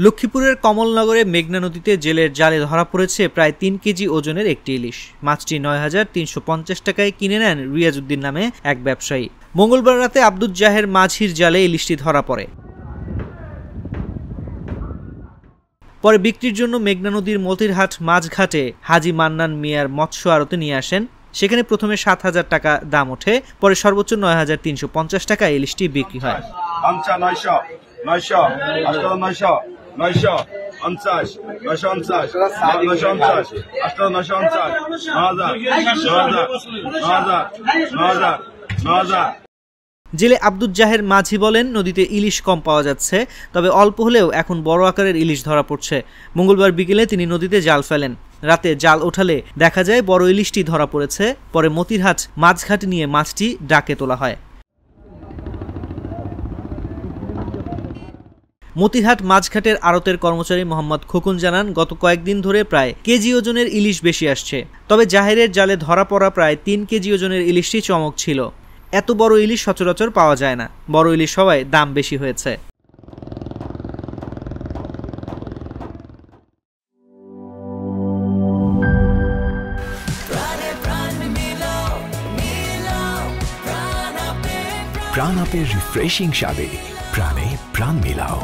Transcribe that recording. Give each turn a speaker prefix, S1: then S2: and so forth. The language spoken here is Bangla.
S1: লক্ষ্মীপুরের কমলনগরে মেঘনা নদীতে জেলের জালে ধরা পড়েছে প্রায় ৩ কেজি ওজনের একটি ইলিশ। মাছটি ৯,৩৫০ টাকায় কিনে নেন রিয়াজউদ্দিন নামে এক ব্যবসায়ী। মঙ্গলবার রাতে আব্দুল জাহের মাঝির জালে ইলিশটি ধরা পড়ে। পরে বিক্রির জন্য মেঘনা নদীর মতিরহাট মাছঘাটে হাজি মান্নান মিয়ার মৎস্য আড়তে নিয়ে আসেন। সেখানে প্রথমে ৭,০০০ টাকা দাম ওঠে, পরে সর্বোচ্চ ৯,৩৫০ টাকা ইলিশটি বিক্রি হয়। জেলে আব্দুল জাহের মাঝি বলেন, নদীতে ইলিশ কম পাওয়া যাচ্ছে, তবে অল্প হলেও এখন বড় আকারের ইলিশ ধরা পড়ছে। মঙ্গলবার বিকেলে তিনি নদীতে জাল ফেলেন। রাতে জাল ওঠালে দেখা যায় বড় ইলিশটি ধরা পড়েছে। পরে মতিরহাট মাছঘাট নিয়ে মাছটি ডাকে তোলা হয়। মতিরহাট মাছঘাটের আড়তের কর্মচারী মোহাম্মদ খোকন জানান, গত কয়েকদিন ধরে প্রায় কেজি ওজনের ইলিশ বেশি আসছে। তবে জাহেরের জালে ধরা পড়া প্রায় ৩ কেজি ওজনের ইলিশটি চমক ছিল। এত বড় ইলিশ সচরাচর পাওয়া যায় না। বড় ইলিশ হওয়ায় দাম বেশি হয়েছে।
S2: প্রাণ আপের রিফ্রেশিং স্বাদে প্রাণে প্রাণ মিলাও।